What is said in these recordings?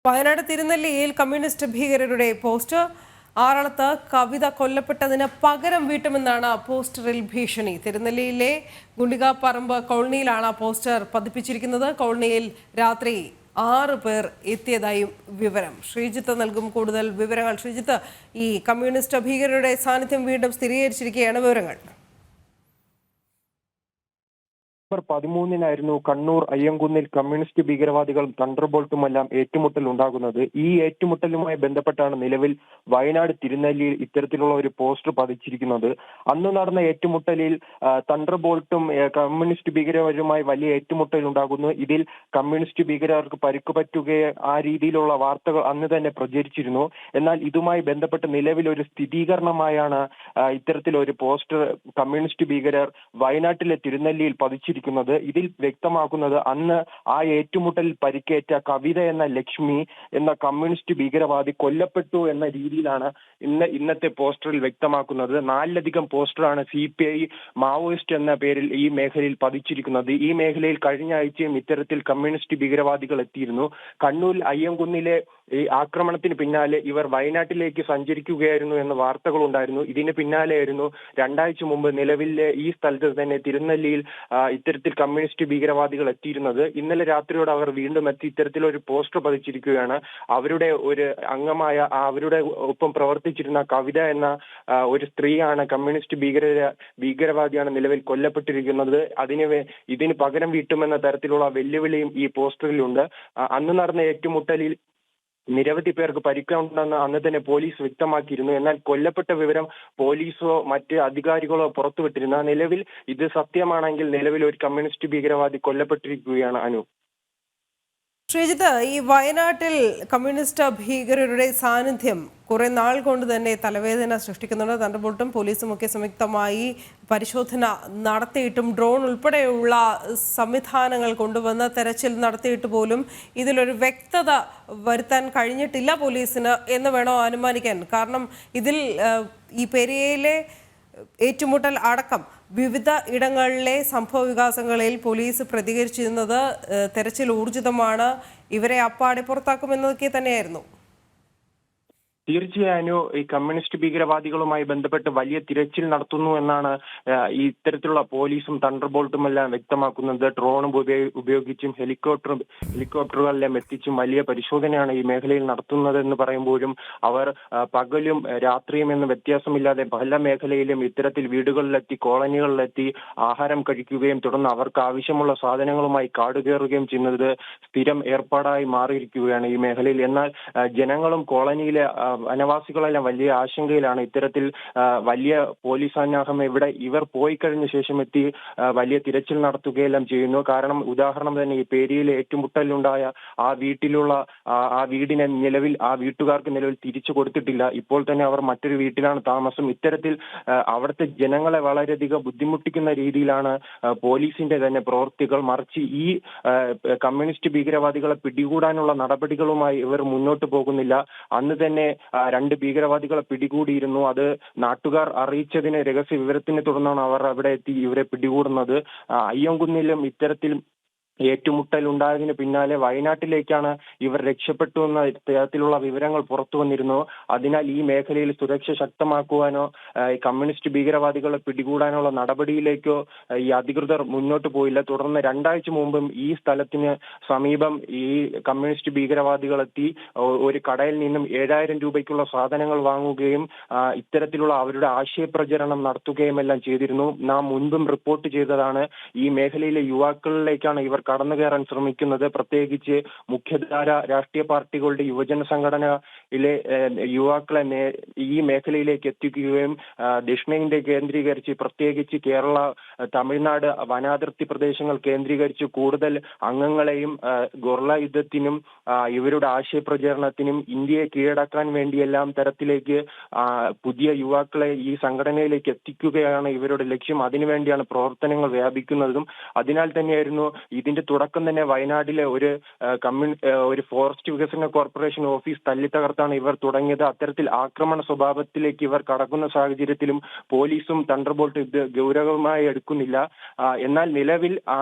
Wayanad തിരുനെല്ലിയിൽ communist ഭീകരരുടെ poster. ആറളത്ത് കവിത കൊല്ലപ്പെട്ടതിന് പകരം വീട്ടുമെന്നാണ് പോസ്റ്ററിൽ ഭീഷണി. തിരുനെല്ലിയിലെ ഗുണ്ടികാപ്പറമ്പ് കോളനിയിലാണ് പോസ്റ്റർ പതിപ്പിച്ചിരിക്കുന്നത്. കോളനിയിൽ രാത്രി 6 പേർ എത്തിയതായും വിവരം. ശ്രീജിത്ത് നൽകും കൂടുതൽ വിവരങ്ങൾ. ശ്രീജിത്ത്, ഈ കമ്മ്യൂണിസ്റ്റ് ഭീകരരുടെ സാന്നിധ്യം വീണ്ടും സ്ഥിരീകരിച്ചിരിക്കുകയാണ്. വിവരങ്ങൾ. ഒക്ടോബർ 13-നായിരുന്നു കണ്ണൂർ അയ്യങ്കുന്നിൽ കമ്മ്യൂണിസ്റ്റ് ഭീകരവാദികളും തണ്ടർബോൾട്ടുമെല്ലാം ഏറ്റുമുട്ടൽ ഉണ്ടാകുന്നത്. ഈ ഏറ്റുമുട്ടലുമായി ബന്ധപ്പെട്ടാണ് നിലവിൽ വയനാട് തിരുനെല്ലിയിൽ ഇത്തരത്തിലുള്ള ഒരു പോസ്റ്റർ പതിച്ചിരിക്കുന്നത്. അന്ന് നടന്ന ഏറ്റുമുട്ടലിൽ തണ്ടർബോൾട്ടും കമ്മ്യൂണിസ്റ്റ് ഭീകരരുമായി വലിയ ഏറ്റുമുട്ടൽ ഉണ്ടാകുന്നു. ഇതിൽ കമ്മ്യൂണിസ്റ്റ് ഭീകരർക്ക് പരിക്ക് പറ്റുകയെ ആ രീതിയിലുള്ള വാർത്തകൾ അന്ന് തന്നെ പ്രചരിച്ചിരുന്നു. എന്നാൽ ഇതുമായി ബന്ധപ്പെട്ട് നിലവിൽ ഒരു സ്ഥിരീകരണമായാണ് ഇത്തരത്തിലൊരു പോസ്റ്റർ കമ്മ്യൂണിസ്റ്റ് ഭീകരർ വയനാട്ടിലെ തിരുനെല്ലിയിൽ പതിച്ചിരിക്കുന്നത്. ഇതിൽ വ്യക്തമാക്കുന്നത് അന്ന് ആ ഏറ്റുമുട്ടലിൽ പരിക്കേറ്റ കവിത എന്ന ലക്ഷ്മി എന്ന കമ്മ്യൂണിസ്റ്റ് ഭീകരവാദി കൊല്ലപ്പെട്ടു എന്ന രീതിയിലാണ് ഇന്നത്തെ പോസ്റ്ററിൽ വ്യക്തമാക്കുന്നത്. 4ലധികം പോസ്റ്ററാണ് CPI മാവോയിസ്റ്റ് എന്ന പേരിൽ ഈ മേഖലയിൽ പതിച്ചിരിക്കുന്നത്. ഈ മേഖലയിൽ കഴിഞ്ഞ ആഴ്ചയും ഇത്തരത്തിൽ കമ്മ്യൂണിസ്റ്റ് ഭീകരവാദികൾ എത്തിയിരുന്നു. കണ്ണൂർ അയ്യങ്കുന്നിലെ ഈ ആക്രമണത്തിന് പിന്നാലെ ഇവർ വയനാട്ടിലേക്ക് സഞ്ചരിക്കുകയായിരുന്നു എന്ന വാർത്തകൾ ഉണ്ടായിരുന്നു. ഇതിന് പിന്നാലെയായിരുന്നു 2 ആഴ്ച മുമ്പ് നിലവിലെ ഈ സ്ഥലത്ത് തന്നെ തിരുനെല്ലിയിൽ ഇത്തരത്തിൽ കമ്മ്യൂണിസ്റ്റ് ഭീകരവാദികൾ എത്തിയിരുന്നത്. ഇന്നലെ രാത്രിയോടെ അവർ വീണ്ടും എത്തി ഇത്തരത്തിലൊരു പോസ്റ്റർ പതിച്ചിരിക്കുകയാണ്. അവരുടെ ഒരു അംഗമായ അവരുടെ ഒപ്പം പ്രവർത്തിച്ചിരുന്ന കവിത എന്ന ഒരു സ്ത്രീയാണ് കമ്മ്യൂണിസ്റ്റ് ഭീകരവാദിയാണ് നിലവിൽ കൊല്ലപ്പെട്ടിരിക്കുന്നത്. ഇതിന് പകരം വീട്ടുമെന്ന തരത്തിലുള്ള വെല്ലുവിളിയും ഈ പോസ്റ്ററിലുണ്ട്. അന്ന് നടന്ന ഏറ്റുമുട്ടലിൽ നിരവധി പേർക്ക് പരിക്കുണ്ടെന്ന് അന്ന് തന്നെ പോലീസ് വ്യക്തമാക്കിയിരുന്നു. എന്നാൽ കൊല്ലപ്പെട്ട വിവരം പോലീസോ മറ്റ് അധികാരികളോ പുറത്തുവിട്ടിരുന്ന നിലവിൽ ഇത് സത്യമാണെങ്കിൽ നിലവിൽ ഒരു കമ്മ്യൂണിസ്റ്റ് ഭീകരവാദി കൊല്ലപ്പെട്ടിരിക്കുകയാണ്. അനു, ശ്രീജിത്ത്, ഈ വയനാട്ടിൽ കമ്മ്യൂണിസ്റ്റ് ഭീകരരുടെ സാന്നിധ്യം കുറെ നാൾ കൊണ്ട് തന്നെ തലവേദന സൃഷ്ടിക്കുന്നുണ്ട്. തണ്ടർബോൾട്ടും പോലീസും ഒക്കെ സംയുക്തമായി പരിശോധന നടത്തിയിട്ടും ഡ്രോൺ ഉൾപ്പെടെയുള്ള സംവിധാനങ്ങൾ കൊണ്ടുവന്ന് തെരച്ചിൽ നടത്തിയിട്ട് പോലും ഇതിലൊരു വ്യക്തത വരുത്താൻ കഴിഞ്ഞിട്ടില്ല പോലീസിന് എന്ന് വേണോ അനുമാനിക്കാൻ. കാരണം ഇതിൽ ഈ പെരിയയിലെ ഏറ്റുമുട്ടൽ അടക്കം വിവിധ ഇടങ്ങളിലെ സംഭവ വികാസങ്ങളിൽ പോലീസ് പ്രതികരിച്ചിരുന്നത് തെരച്ചിൽ ഊർജിതമാണ്, ഇവരെ അപ്പാടെ പുറത്താക്കുമെന്നതൊക്കെ തന്നെയായിരുന്നു. തീർച്ചയായും ഈ കമ്മ്യൂണിസ്റ്റ് ഭീകരവാദികളുമായി ബന്ധപ്പെട്ട് വലിയ തിരച്ചിൽ നടത്തുന്നു എന്നാണ് ഇത്തരത്തിലുള്ള പോലീസും തണ്ടർബോൾട്ടുമെല്ലാം വ്യക്തമാക്കുന്നത്. ഡ്രോണും ഉപയോഗിച്ചും ഹെലികോപ്റ്ററുകളെല്ലാം എത്തിച്ചും വലിയ പരിശോധനയാണ് ഈ മേഖലയിൽ നടത്തുന്നതെന്ന് പറയുമ്പോഴും അവർ പകലും രാത്രിയും എന്ന വ്യത്യാസമില്ലാതെ പല മേഖലയിലും ഇത്തരത്തിൽ വീടുകളിലെത്തി കോളനികളിലെത്തി ആഹാരം കഴിക്കുകയും തുടർന്ന് അവർക്ക് ആവശ്യമുള്ള സാധനങ്ങളുമായി കാട് കയറുകയും ചെയ്യുന്നത് സ്ഥിരം ഏർപ്പാടായി മാറിയിരിക്കുകയാണ് ഈ മേഖലയിൽ. എന്നാൽ ജനങ്ങളും കോളനിയിലെ വനവാസികളെല്ലാം വലിയ ആശങ്കയിലാണ്. ഇത്തരത്തിൽ വലിയ പോലീസ് സന്നാഹം ഇവർ പോയി കഴിഞ്ഞ ശേഷം എത്തി വലിയ തിരച്ചിൽ നടത്തുകയെല്ലാം ചെയ്യുന്നു. കാരണം ഉദാഹരണം തന്നെ ഈ പേരിയിൽ ഏറ്റുമുട്ടലുണ്ടായ ആ വീടിനെ വീട്ടുകാർക്ക് നിലവിൽ തിരിച്ചു കൊടുത്തിട്ടില്ല. ഇപ്പോൾ തന്നെ അവർ മറ്റൊരു വീട്ടിലാണ് താമസം. ഇത്തരത്തിൽ അവിടുത്തെ ജനങ്ങളെ വളരെയധികം ബുദ്ധിമുട്ടിക്കുന്ന രീതിയിലാണ് പോലീസിന്റെ തന്നെ പ്രവൃത്തികൾ. മറിച്ച് ഈ കമ്മ്യൂണിസ്റ്റ് ഭീകരവാദികളെ പിടികൂടാനുള്ള നടപടികളുമായി ഇവർ മുന്നോട്ട് പോകുന്നില്ല. അന്ന് തന്നെ 2 ഭീകരവാദികളെ പിടികൂടിയിരുന്നു. അത് നാട്ടുകാർ അറിയിച്ചതിന് രഹസ്യ വിവരത്തിനെ തുടർന്നാണ് അവർ അവിടെ എത്തി ഇവരെ പിടികൂടുന്നത്. അയ്യങ്കുന്നിലും ഇത്തരത്തിൽ ഏറ്റുമുട്ടൽ ഉണ്ടായതിന് പിന്നാലെ വയനാട്ടിലേക്കാണ് ഇവർ രക്ഷപ്പെട്ടു എന്ന തരത്തിലുള്ള വിവരങ്ങൾ പുറത്തു വന്നിരുന്നു. അതിനാൽ ഈ മേഖലയിൽ സുരക്ഷ ശക്തമാക്കുവാനോ കമ്മ്യൂണിസ്റ്റ് ഭീകരവാദികളെ പിടികൂടാനുള്ള നടപടിയിലേക്കോ ഈ അധികൃതർ മുന്നോട്ട് പോയില്ല. തുടർന്ന് 2 ആഴ്ച മുമ്പും ഈ സ്ഥലത്തിന് സമീപം ഈ കമ്മ്യൂണിസ്റ്റ് ഭീകരവാദികൾ എത്തി ഒരു കടയിൽ നിന്നും 7000 രൂപയ്ക്കുള്ള സാധനങ്ങൾ വാങ്ങുകയും ഇത്തരത്തിലുള്ള അവരുടെ ആശയപ്രചരണം നടത്തുകയും എല്ലാം ചെയ്തിരുന്നു. നാം മുൻപും റിപ്പോർട്ട് ചെയ്തതാണ്. ഈ മേഖലയിലെ യുവാക്കളിലേക്കാണ് ഇവർ കടന്നു കയറാൻ ശ്രമിക്കുന്നത്. പ്രത്യേകിച്ച് മുഖ്യധാര രാഷ്ട്രീയ പാർട്ടികളുടെ യുവജന സംഘടനയിലെ യുവാക്കളെ ഈ മേഖലയിലേക്ക് എത്തിക്കുകയും ദക്ഷിണേന്ത്യ കേന്ദ്രീകരിച്ച് പ്രത്യേകിച്ച് കേരള തമിഴ്നാട് വനാതിർത്തി പ്രദേശങ്ങൾ കേന്ദ്രീകരിച്ച് കൂടുതൽ അംഗങ്ങളെയും ഗൊറില്ല യുദ്ധത്തിനും ഇവരുടെ ആശയപ്രചരണത്തിനും ഇന്ത്യയെ കീഴടക്കാൻ വേണ്ടിയെല്ലാം തരത്തിലേക്ക് പുതിയ യുവാക്കളെ ഈ സംഘടനയിലേക്ക് എത്തിക്കുകയാണ് ഇവരുടെ ലക്ഷ്യം. അതിനുവേണ്ടിയാണ് പ്രവർത്തനങ്ങൾ വ്യാപിക്കുന്നതും. അതിനാൽ തന്നെയായിരുന്നു ഇതിന് ഇതിന്റെ തുടക്കം തന്നെ വയനാട്ടിലെ ഒരു ഫോറസ്റ്റ് വികസന കോർപ്പറേഷൻ ഓഫീസ് തല്ലിത്തകർത്താണ് ഇവർ തുടങ്ങിയത്. അത്തരത്തിൽ ആക്രമണ സ്വഭാവത്തിലേക്ക് ഇവർ കടക്കുന്ന സാഹചര്യത്തിലും പോലീസും തണ്ടർബോൾട്ട് ഇത് ഗൗരവമായി എടുക്കുന്നില്ല. എന്നാൽ നിലവിൽ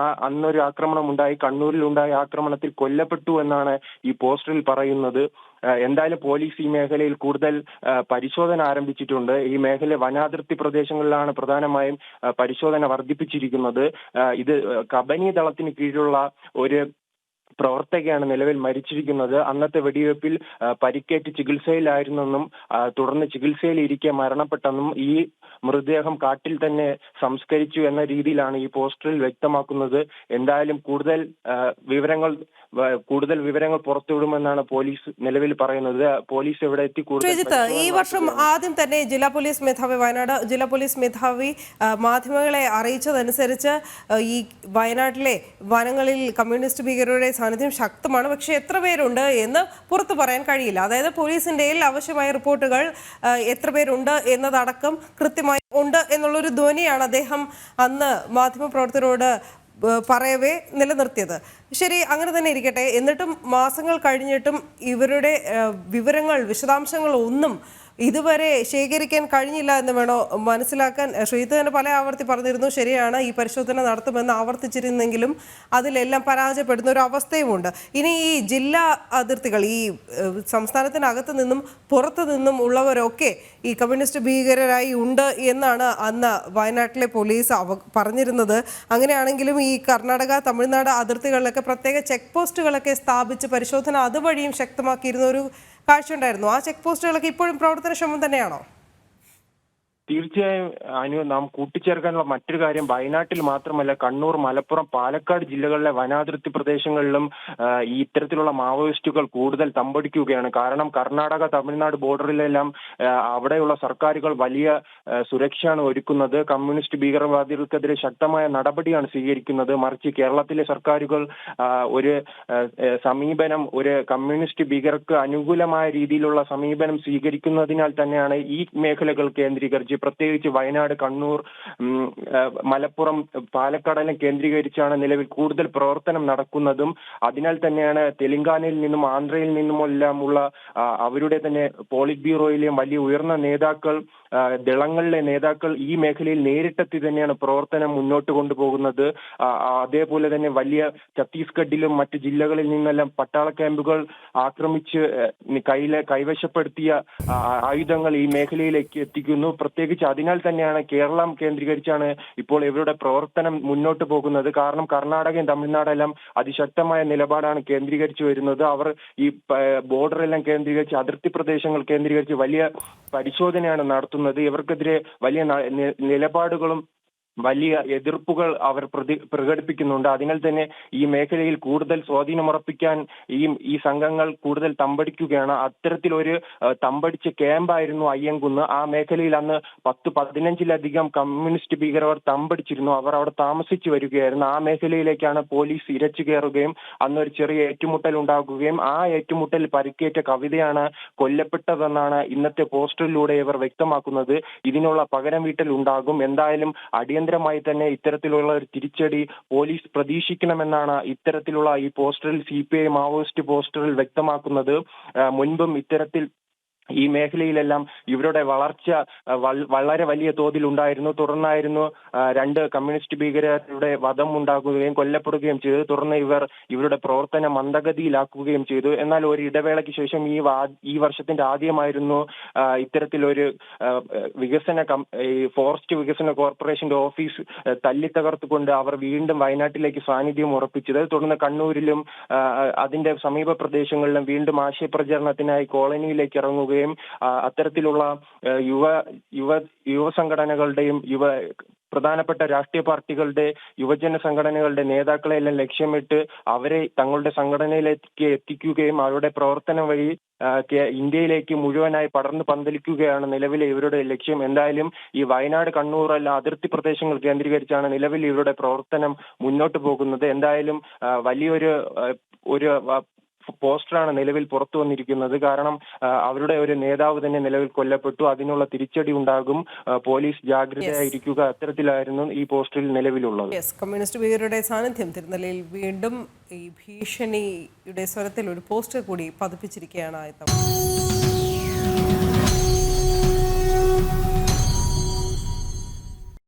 അന്നൊരു ആക്രമണം ഉണ്ടായി, കണ്ണൂരിൽ ഉണ്ടായ ആക്രമണത്തിൽ കൊല്ലപ്പെട്ടു എന്നാണ് ഈ പോസ്റ്ററിൽ പറയുന്നത്. എന്തായാലും പോലീസ് ഈ മേഖലയിൽ കൂടുതൽ പരിശോധന ആരംഭിച്ചിട്ടുണ്ട്. ഈ മേഖല വനാതിർത്തി പ്രദേശങ്ങളിലാണ് പ്രധാനമായും പരിശോധന വർദ്ധിപ്പിച്ചിരിക്കുന്നത്. ഇത് കബനി ദളത്തിന് കീഴിലുള്ള ഒരു പ്രവർത്തകയാണ് നിലവിൽ മരിച്ചിരിക്കുന്നത്. അന്നത്തെ വെടിവെപ്പിൽ പരിക്കേറ്റ് ചികിത്സയിലായിരുന്നെന്നും തുടർന്ന് ചികിത്സയിൽ ഇരിക്കെ മരണപ്പെട്ടെന്നും ഈ മൃതദേഹം കാട്ടിൽ തന്നെ സംസ്കരിച്ചു എന്ന രീതിയിലാണ് ഈ പോസ്റ്ററിൽ വ്യക്തമാക്കുന്നത്. എന്തായാലും കൂടുതൽ വിവരങ്ങൾ പുറത്തുവിടുമെന്നാണ് പോലീസ് നിലവിൽ പറയുന്നത്. പോലീസ് ഇവിടെ എത്തി ഈ വർഷം ആദ്യം തന്നെ ജില്ലാ പോലീസ് മേധാവി വയനാട് ജില്ലാ പോലീസ് മേധാവി മാധ്യമങ്ങളെ അറിയിച്ചതനുസരിച്ച് ഈ വയനാട്ടിലെ വനങ്ങളിൽ കമ്മ്യൂണിസ്റ്റ് ഭീകരരുടെ സാന്നിധ്യം ശക്തമാണ്. പക്ഷേ എത്ര പേരുണ്ട് എന്ന് പുറത്തു പറയാൻ കഴിയില്ല. അതായത് പോലീസിന്റെ ആവശ്യമായ റിപ്പോർട്ടുകൾ എത്ര പേരുണ്ട് എന്നതടക്കം കൃത്യമായി ഉണ്ട് എന്നുള്ളൊരു ധ്വനിയാണ് അദ്ദേഹം അന്ന് മാധ്യമപ്രവർത്തകരോട് പറയവേ നിലനിർത്തിയത്. ശരി, അങ്ങനെ തന്നെ ഇരിക്കട്ടെ. എന്നിട്ടും മാസങ്ങൾ കഴിഞ്ഞിട്ടും ഇവരുടെ വിശദാംശങ്ങൾ ഒന്നും ഇതുവരെ ശേഖരിക്കാൻ കഴിഞ്ഞില്ല എന്ന് വേണോ മനസ്സിലാക്കാൻ? ശ്രീജിത്ത് തന്നെ പല ആവർത്തി പറഞ്ഞിരുന്നു, ശരിയാണ്, ഈ പരിശോധന നടത്തുമെന്ന് ആവർത്തിച്ചിരുന്നെങ്കിലും അതിലെല്ലാം പരാജയപ്പെടുന്ന ഒരു അവസ്ഥയുമുണ്ട്. ഇനി ഈ ജില്ലാ അതിർത്തികൾ, ഈ സംസ്ഥാനത്തിനകത്ത് നിന്നും പുറത്തു നിന്നും ഉള്ളവരൊക്കെ ഈ കമ്മ്യൂണിസ്റ്റ് ഭീകരരായി ഉണ്ട് എന്നാണ് അന്ന് വയനാട്ടിലെ പോലീസ് പറഞ്ഞിരുന്നത്. അങ്ങനെയാണെങ്കിലും ഈ കർണാടക തമിഴ്നാട് അതിർത്തികളിലൊക്കെ പ്രത്യേക ചെക്ക് പോസ്റ്റുകളൊക്കെ സ്ഥാപിച്ച് പരിശോധന അതുവഴിയും ശക്തമാക്കിയിരുന്ന ഒരു കാഴ്ചയുണ്ടായിരുന്നു. ആ ചെക്ക് പോസ്റ്റുകളൊക്കെ ഇപ്പോഴും പ്രവർത്തനക്ഷമം തന്നെയാണോ? തീർച്ചയായും നാം കൂട്ടിച്ചേർക്കാനുള്ള മറ്റൊരു കാര്യം, വയനാട്ടിൽ മാത്രമല്ല കണ്ണൂർ, മലപ്പുറം, പാലക്കാട് ജില്ലകളിലെ വനാതിർത്തി പ്രദേശങ്ങളിലും ഈ ഇത്തരത്തിലുള്ള മാവോയിസ്റ്റുകൾ കൂടുതൽ തമ്പടിക്കുകയാണ്. കാരണം കർണാടക തമിഴ്നാട് ബോർഡറിലെല്ലാം അവിടെയുള്ള സർക്കാരുകൾ വലിയ സുരക്ഷയാണ് ഒരുക്കുന്നത്. കമ്മ്യൂണിസ്റ്റ് ഭീകരവാദികൾക്കെതിരെ ശക്തമായ നടപടിയാണ് സ്വീകരിക്കുന്നത്. മറിച്ച് കേരളത്തിലെ സർക്കാരുകൾ ഒരു കമ്മ്യൂണിസ്റ്റ് ഭീകരർക്ക് അനുകൂലമായ രീതിയിലുള്ള സമീപനം സ്വീകരിക്കുന്നതിനാൽ തന്നെയാണ് ഈ മേഖലകൾ കേന്ദ്രീകരിച്ച്, പ്രത്യേകിച്ച് വയനാട്, കണ്ണൂർ, മലപ്പുറം, പാലക്കാടെല്ലാം കേന്ദ്രീകരിച്ചാണ് നിലവിൽ കൂടുതൽ പ്രവർത്തനം നടക്കുന്നതും. അതിനാൽ തന്നെയാണ് തെലങ്കാനയിൽ നിന്നും ആന്ധ്രയിൽ നിന്നുമെല്ലാമുള്ള അവരുടെ തന്നെ പോളിറ്റ് ബ്യൂറോയിലെയും വലിയ ഉയർന്ന നേതാക്കൾ, ദളങ്ങളിലെ നേതാക്കൾ ഈ മേഖലയിൽ നേരിട്ടെത്തി തന്നെയാണ് പ്രവർത്തനം മുന്നോട്ട് കൊണ്ടുപോകുന്നത്. അതേപോലെ തന്നെ വലിയ ഛത്തീസ്ഗഡിലും മറ്റ് ജില്ലകളിൽ നിന്നെല്ലാം പട്ടാള ക്യാമ്പുകൾ ആക്രമിച്ച് കൈവശപ്പെടുത്തിയ ആയുധങ്ങൾ ഈ മേഖലയിലേക്ക് എത്തിക്കുന്നു. പ്രത്യേകിച്ച് അതിനാൽ തന്നെയാണ് കേരളം കേന്ദ്രീകരിച്ചാണ് ഇപ്പോൾ ഇവരുടെ പ്രവർത്തനം മുന്നോട്ട് പോകുന്നത്. കാരണം കർണാടകയും തമിഴ്നാടെല്ലാം അതിശക്തമായ നിലപാടാണ് കേന്ദ്രീകരിച്ചു വരുന്നത്. അവർ ഈ ബോർഡറെല്ലാം കേന്ദ്രീകരിച്ച്, അതിർത്തി പ്രദേശങ്ങൾ കേന്ദ്രീകരിച്ച് വലിയ പരിശോധനയാണ് നടത്തുന്നത്. ഇവർക്കെതിരെ വലിയ നിലപാടുകളും വലിയ എതിർപ്പുകൾ അവർ പ്രകടിപ്പിക്കുന്നുണ്ട്. അതിനാൽ തന്നെ ഈ മേഖലയിൽ കൂടുതൽ സ്വാധീനമുറപ്പിക്കാൻ ഈ സംഘങ്ങൾ കൂടുതൽ തമ്പടിക്കുകയാണ്. അത്തരത്തിലൊരു തമ്പടിച്ച ക്യാമ്പായിരുന്നു അയ്യൻകുന്ന്. ആ മേഖലയിൽ അന്ന് 10-15 കമ്മ്യൂണിസ്റ്റ് ഭീകരർ തമ്പടിച്ചിരുന്നു. അവർ അവിടെ താമസിച്ചു വരികയായിരുന്നു. ആ മേഖലയിലേക്കാണ് പോലീസ് ഇരച്ചു കയറുകയും അന്നൊരു ചെറിയ ഏറ്റുമുട്ടൽ ഉണ്ടാകുകയും ആ ഏറ്റുമുട്ടൽ പരിക്കേറ്റ കവിതയാണ് കൊല്ലപ്പെട്ടതെന്നാണ് ഇന്നത്തെ പോസ്റ്ററിലൂടെ ഇവർ വ്യക്തമാക്കുന്നത്. ഇതിനുള്ള പകരം വീട്ടൽ ഉണ്ടാകും. എന്തായാലും അടിയന്തരമായി തന്നെ ഇത്തരത്തിലുള്ള ഒരു തിരിച്ചടി പോലീസ് പ്രതീക്ഷിക്കണമെന്നാണ് ഇത്തരത്തിലുള്ള ഈ പോസ്റ്ററിൽ CPI മാവോയിസ്റ്റ് പോസ്റ്ററിൽ വ്യക്തമാക്കുന്നത്. മുൻപും ഇത്തരത്തിൽ ഈ മേഖലയിലെല്ലാം ഇവരുടെ വളർച്ച വളരെ വലിയ തോതിൽ ഉണ്ടായിരുന്നു. തുടർന്നായിരുന്നു 2 കമ്മ്യൂണിസ്റ്റ് ഭീകരരുടെ വധം ഉണ്ടാകുകയും കൊല്ലപ്പെടുകയും ചെയ്തു. തുടർന്ന് ഇവരുടെ പ്രവർത്തനം മന്ദഗതിയിലാക്കുകയും ചെയ്തു. എന്നാൽ ഒരു ഇടവേളയ്ക്ക് ശേഷം ഈ വർഷത്തിന്റെ ആദ്യമായിരുന്നു ഇത്തരത്തിലൊരു ഫോറസ്റ്റ് വികസന കോർപ്പറേഷന്റെ ഓഫീസ് തല്ലിത്തകർത്തുകൊണ്ട് അവർ വീണ്ടും വയനാട്ടിലേക്ക് സാന്നിധ്യം ഉറപ്പിച്ചത്. തുടർന്ന് കണ്ണൂരിലും അതിന്റെ സമീപ പ്രദേശങ്ങളിലും വീണ്ടും ആശയപ്രചരണത്തിനായി കോളനിയിലേക്ക് ഇറങ്ങുകയും അത്തരത്തിലുള്ള യുവ സംഘടനകളുടെയും പ്രധാനപ്പെട്ട രാഷ്ട്രീയ പാർട്ടികളുടെ യുവജന സംഘടനകളുടെ നേതാക്കളെല്ലാം ലക്ഷ്യമിട്ട് അവരെ തങ്ങളുടെ സംഘടനയിലേക്ക് എത്തിക്കുകയും അവരുടെ പ്രവർത്തനം വഴി ഇന്ത്യയിലേക്ക് മുഴുവനായി പടർന്നു പന്തലിക്കുകയാണ് നിലവിലെ ഇവരുടെ ലക്ഷ്യം. എന്തായാലും ഈ വയനാട്, കണ്ണൂർ എല്ലാം അതിർത്തി പ്രദേശങ്ങൾ കേന്ദ്രീകരിച്ചാണ് നിലവിൽ ഇവരുടെ പ്രവർത്തനം മുന്നോട്ട് പോകുന്നത്. എന്തായാലും വലിയൊരു പോസ്റ്ററാണ് നിലവിൽ പുറത്തു വന്നിരിക്കുന്നത്. കാരണം അവരുടെ ഒരു നേതാവ് തന്നെ നിലവിൽ കൊല്ലപ്പെട്ടു, അതിനുള്ള തിരിച്ചടി ഉണ്ടാകും, പോലീസ് ജാഗ്രതയായിരിക്കുക, അത്തരത്തിലായിരുന്നു ഈ പോസ്റ്ററിൽ നിലവിലുള്ളത്. കമ്മ്യൂണിസ്റ്റ് ഭീകരരുടെ സാന്നിധ്യം തിരുനെല്ലിയിൽ വീണ്ടും ഈ ഭീഷണിയുടെ സ്വരത്തിൽ ഒരു പോസ്റ്റർ കൂടി പതിപ്പിച്ചിരിക്കുകയാണ് ആയത്തം.